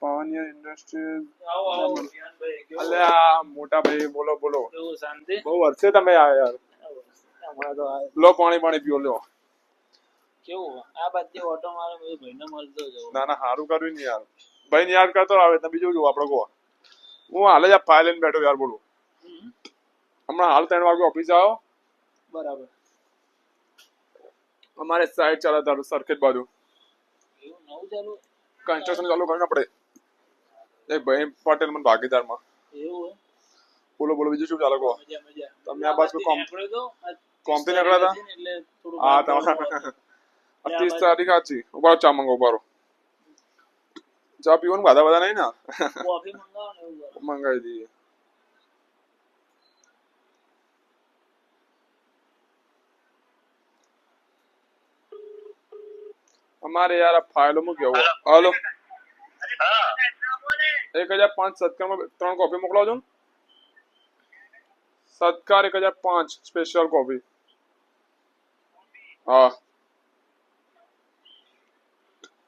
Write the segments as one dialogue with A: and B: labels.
A: પાવનિયા industries.
B: આવો આવો વિહાનભાઈ, કેવું?
A: અલ્યા મોટા ભાઈ, બોલો બોલો.
B: કેવું શાંતિ?
A: બહુ વર્ષે તમે આયા યાર.
B: હમણાં તો આ
A: લો પાણી પીઓ લો.
B: કેવું આ બાજુ ઓટો મારે બધું ભાઈને મળતો જવું.
A: ના ના સારું કર્યું ને યાર. ભાઈ યાદ કરતો આવે તમે બીજું જો આપણે કહો. હું હાલે જ આ ફાઇલ લઈને બેઠો યાર, બોલું. હમણાં હાલ 3 વાગે ઓફિસ આવ્યો.
B: બરાબર.
A: અમારે સાઈડ ચાલે તારું સરખેજ બાજુ
B: એવું નવું ચાલુ
A: કન્સ્ટ્રક્શન ચાલુ કરીને આપણે એક ભાઈ પટેલ મને ભાગીદારમાં.
B: એવું હે?
A: બોલો બોલો બીજું શું ચાલે કહો.
B: મજા મજા.
A: તમે આ બાજુ
B: નીકળ્યો તો
A: કોમ્પની નીકળ્યા હતા?
B: એટલે થોડું
A: હા તમારે 30 તારીખ આછી ઉભારો ચા મંગો ઉભારો. ચા પીવાનું બધા નહીં ને?
B: કોફી મંગાવો ને એવું કરો.
A: મંગાવી દઈએ. અમારે યાર આ ફાઇલો માં કેવું. હાલો 1005 સત્કારમાં 3 કોફી મોકલાવજો ને. સત્કાર 1005 સ્પેશિયલ કોફી. હા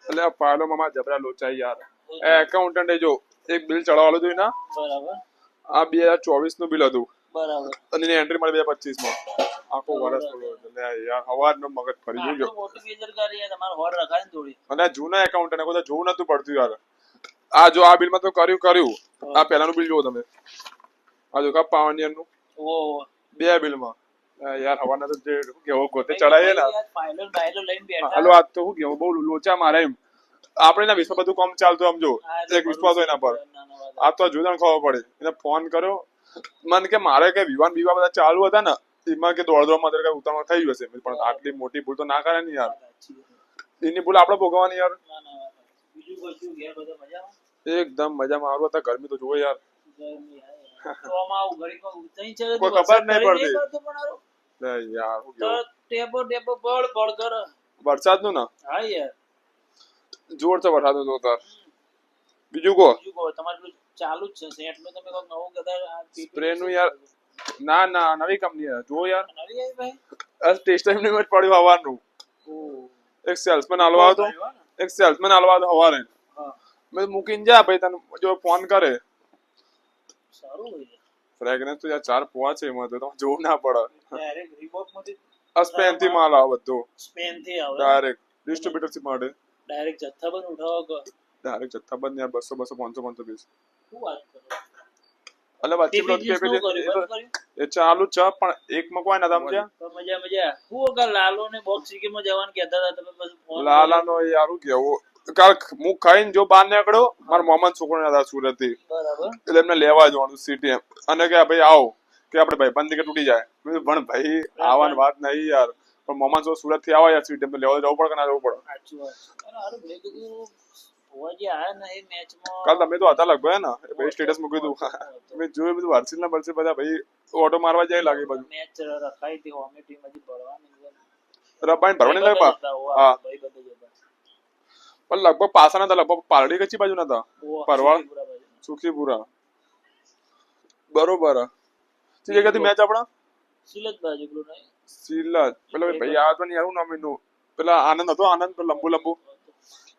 A: એટલે આ ફાઇલો માં જબરા લોચાઈ યાર. એકાઉન્ટન્ટ જો એક બિલ ચડાવવાનું હતું ને.
B: બરાબર.
A: આ 2024 નું બિલ હતું.
B: બરાબર.
A: અને એની એન્ટ્રી મળી 2025 માં. આખો વર્ષ પડ્યો એટલે યાર હવારનો મગજ ફરી ગયો.
B: મોટી બેદરકારી છે તમારે હોર રખાય ને થોડી.
A: અને જૂના એકાઉન્ટન્ટ કોઈ જોવું નતું પડતું યાર. આ જો આ બિલમાં તો કર્યું. આ પહેલાનું બિલ જોવો તમે. આ જો કા પાવનિયર નું.
B: ઓહો.
A: 2 બિલમાં યાર હવારના તો જે કેવો ગોતે ચડાય ને.
B: ફાઇલો બાઇલો લઈને બેઠા.
A: હાલો આ તો હું કેવું બહુ લોચા મારે એમ. આપણે ના વિશ્વ બધું કામ ચાલતું સમજો. એક વિશ્વાસ હોય એના પર. આ તો જોદાણ ખબર પડે. એને ફોન કર્યો. મને કે મારે કે વિવાહ બધા ચાલુ હતા ને એમાં કે દોડમાં કઈ ઉતાવળ થઈ ગયું હશે. પણ આટલી મોટી ભૂલ તો ના કરે ને યાર. એની ભૂલ આપણે ભોગવવાની યાર.
B: બીજું કશું ઘેર બધા મજામાં?
A: એકદમ મજામાં. સારું હતા. ગરમી તો જુઓ યાર.
B: કોઈ
A: ખબર નહીં પડતી યાર.
B: ટેબો બળ કરે
A: વરસાદ નું ને.
B: હા યાર
A: જોર છે વરસાદ નું તાર. બીજું કહો.
B: તમારે પેલું ચાલુ જ છે સેટ નું. તમે કોઈ નવું કદાચ
A: સ્પ્રે નું યાર. ના નવી કંપની જો યાર.
B: નવી આવી ભાઈ?
A: ટેસ્ટ ટાઈમ ની પડ્યું હવાનું. એક સેલ્સમેન હાલવા હતો. હવારે મેં મૂકીને જા ભાઈ તને જો ફોન કરે.
B: સારું હોય
A: ફ્રેગ્રન્સ તો યાર 4 પોવા છે એમાં તો જોવું ના પડે.
B: ડાયરેક્ટ રીબોક માંથી
A: સ્પેન થી માલ આવે બધો.
B: સ્પેન થી આવે
A: ડાયરેક્ટ ડિસ્ટ્રીબ્યુટર માટે.
B: ડાયરેક્ટ જથ્થાબંધ ઉઠાવો કે
A: ડાયરેક્ટ જથ્થાબંધ યાર 200 500 પીસ.
B: શું વાત કરો.
A: અલે વચ્ચે બ્લોક કે એ ચાલુ છે પણ એક મકવાય ના સમજ્યા.
B: મજા હું કા લાલો ને બોક્સ સિટી માં જવાનું કહેતા હતા તમે બસ ફોન.
A: લાલા નો યાર હું કેવું કાલ હું ખાઈને જો બહાર નીકળ્યો મારા મોહમ્મદ છોકરો હતા સુરત થી.
B: બરાબર.
A: એટલે એમને લેવા જવાનું સિટી એમ. અને કે ભાઈ આવો કે આપણે ભાઈ બંધ કે તૂટી જાય. પણ ભાઈ આવવાની વાત નહીં યાર. પણ મોહમ્મદ જો સુરત થી આવા યાર સિટી એમ તો લેવા જવું પડે કે ના જવું પડે.
B: સાચી વાત. અરે મેં કીધું હોવાજી આયા નહીં મેચમાં.
A: કાલ તમે તો હતા લગભગ ને ભાઈ સ્ટેટસ મૂક્યું હતું. મેં જોયું બધું વાર્ષિક ના વર્ષે બધા ભાઈ ઓટો મારવા જાય લાગે બધું.
B: મેચ રખાઈ હતી હોમી ટીમ હજી ભરવાની
A: રબાઈન ભરવાની લાગે. હા
B: ભાઈ બધે જતા.
A: પણ લગભગ પાસા નતા. લગભગ પારડી કચ્છી બાજુ નતા. પરવાળ સુખીપુરા. બરોબર. તે જગ્યાથી મેચ આપણા
B: સિલત બાજુ પેલું નહીં
A: સિલત. પેલા ભાઈ યાદ પણ યાર નામ એનું. પેલા આનંદ હતો. આનંદ પેલા લંબુ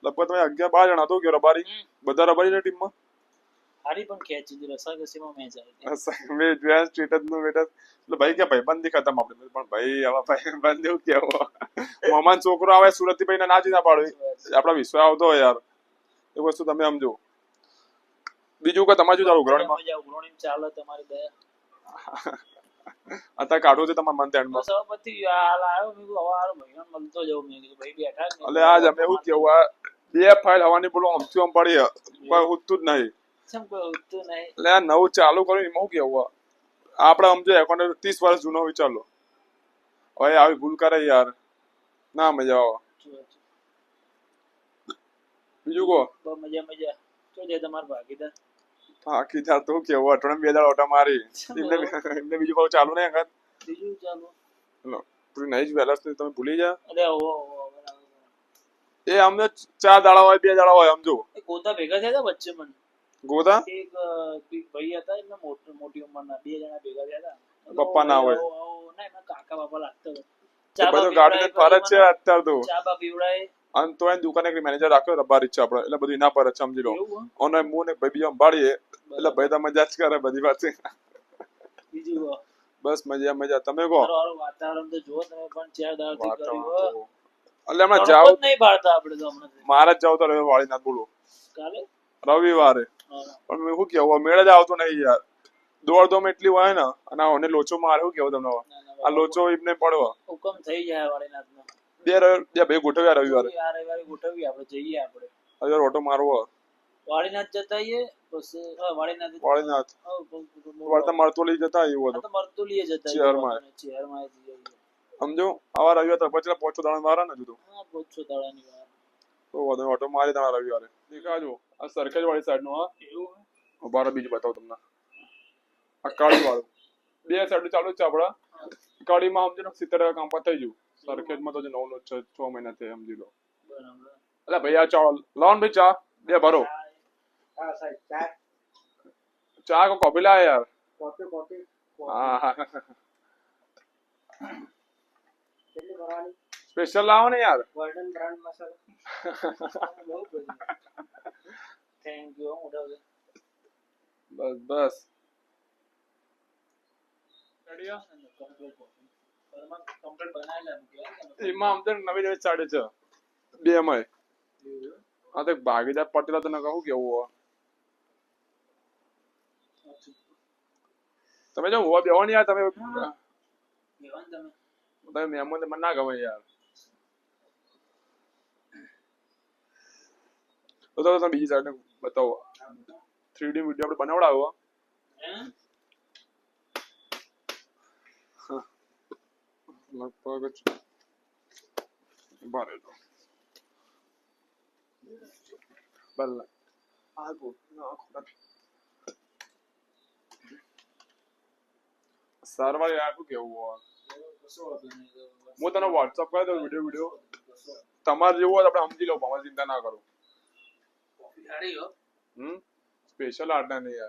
A: લગભગ તમે 11-12 જણા હતો કે રબારી. બધા રબારી ની ટીમમાં
B: હારી પણ ખેંચી હતી. રસાકસીમાં મેચ આવી.
A: મેં જોયા સ્ટેટસ નું બેટા. એટલે ભાઈ કે ભાઈ બંધ ખતમ આપણે. પણ ભાઈ આવા ભાઈ બંધ એવું કેવો. મોહમ્મદ છોકરો આવે સુરત થી ભાઈ ના જીતા પાડો. આપડા વિશ્વાસ આવતો હોય યાર. એ વસ્તુ તમે સમજો. બીજું કે તમારે શું ચાલુ ઉઘરાણીમાં?
B: ઉઘરાણી ચાલે તમારી બે.
A: અત્યારે કાઢો છે તમારા મંથ એન્ડ માં.
B: સભાપતિ હાલ આવ્યો મેં કીધું હવે આ મહિનો મળતો જાવ. મેં કીધું ભાઈ બેઠા જ
A: એટલે આજ અમે એવું કેવું આ 2 ફાઇલ હવાની બોલો આમથી આમ પડી કોઈ હોતું જ નહીં.
B: કેમ કોઈ હોતું નહીં.
A: એટલે આ નવું ચાલુ કર્યું એમાં શું કેવું આપણે સમજો એકાઉન્ટ 30 વર્ષ જૂનો વિચારલો. હવે આવી ભૂલ કરે યાર ના મજા આવે. બીજું કહો.
B: મજા શું છે તમારા ભાગીદાર?
A: ભાગીદાર તો કેવું અઠવાડિયે 2 દાડા ઓટા મારી. એમને બીજું બહુ ચાલુ નહીં અંગત.
B: બીજું ચાલુ
A: તું નહીં વેલાસ તમે ભૂલી જા.
B: અરે
A: એ અમને 4 દાડા હોય 2 દાડા હોય સમજો.
B: એ ગોતા ભેગા થયા હતા વચ્ચે મને.
A: ગોતા
B: એક ભાઈ હતા એમને મોટી ઉંમરના 2 જણા ભેગા થયા હતા.
A: પપ્પા ના હોય
B: ના એમના કાકા બાપા લાગતા હતા.
A: ચા બા ગાડી ફરજ છે અત્યારે તો.
B: ચા બા પીવડાય
A: અને તો એની દુકાને એક મેનેજર રાખ્યો રબારી છે આપણે એટલે બધું એના પર જ સમજી લો
B: એવું હે?
A: અને હું ને ભાઈ બીજા સંભાળીએ એટલે ભાઈ તો મજા જ કરે બધી વાત
B: બીજું કહો.
A: બસ મજા મજા તમે કહો
B: સારું સારું વાતાવરણ તો જુઓ તમે પણ ચાર દાડાથી કર્યું હો.
A: એટલે હમણાં
B: તડકો
A: જાવ
B: જ નહીં પાડતા આપણે તો હમણાં.
A: મારે જ જાવ તો રવિવાર વાળી ના બોલો
B: કાલે
A: રવિવારે
B: હા.
A: પણ મેં શું કેવું મેળ જ આવતો નહીં યાર દોડધામ એટલી હોય ને અને આ ઓને લોચો મારે શું કેવું તમને હવે?
B: ના, ના,
A: આ
B: બાબા,
A: લોચો એમને પડવો
B: હુકમ થઈ જાય વાળીનાથનો.
A: બે ભાઈ ગોઠવ્યા રવિવારે
B: આ રવિવારે ગોઠવીએ આપણે, જઈએ આપણે
A: રવિવારે ઓટો મારવો
B: વાળીનાથ જતા આવીએ પછી વાળીનાથ
A: વાળીનાથ વાળતા મળતો લઈ જતા એવું
B: આ
A: હતું
B: તો મરતુલીએ જતા
A: ચેરમાં.
B: ચેરમાં જઈએ.
A: સમજો આવા રવિવાર તો પછી પહોંચો દાણા મારા ને જુદું
B: હા, પોચસો દાડાની વાર.
A: તો વધુ ઓટો મારી તમારા રવિવારે દેખાજો આ સરખેજ વાળી સાઈડ નું હા
B: એવું હે?
A: ઉભા બીજું બતાવું તમને આ કાળી વાળું બે સાઈડ ચાલુ જ છે આપડા કાળીમાં સમજી લો 70% કામ પર થઈ ગયું સરખેજમાં તો જે નવ નો 6 મહિના થયા સમજી લો
B: બરાબર.
A: એટલે ભાઈ આ ચા લાવો ને ભાઈ ચા બે ભરો
B: હા સાહેબ, ચા
A: ચા કો કોફી લાય યાર
B: કોફી
A: હા હા
B: કેટલી ભરવાની?
A: સ્પેશિયલ લાવો ને યાર
B: ગોલ્ડન બ્રાન્ડ મસાલા બહુ બધું. થેન્ક યુ મોટા
A: બસ બસ રેડી
B: કમ્પ્લીટ કોફી ઘરમાં કમ્પ્લીટ બનાવેલા મૂક્યા
A: એમાં આમ તો નવી નવી સાડી છે બે માં હા તો ભાગીદાર પટેલા તને કહું કેવું હોય તમે જો હોવા બેહો ને યાર તમે તમે મહેમાન મને ના ગમે યાર તો તમે બીજી સાઈડ બતાવો 3D વિડીયો આપણે બનાવડાવો લગભગ બારે તો બલ્લા આ ગો ના ખોટા સારવાર યાર શું કેવું હોય હું તને વોટ્સઅપ કરી દઉં વિડીયો તમારે જેવું હોય તો આપણે સમજી લો અમારી ચિંતા ના કરો સ્પેશિયલ આટલા નહીં યાર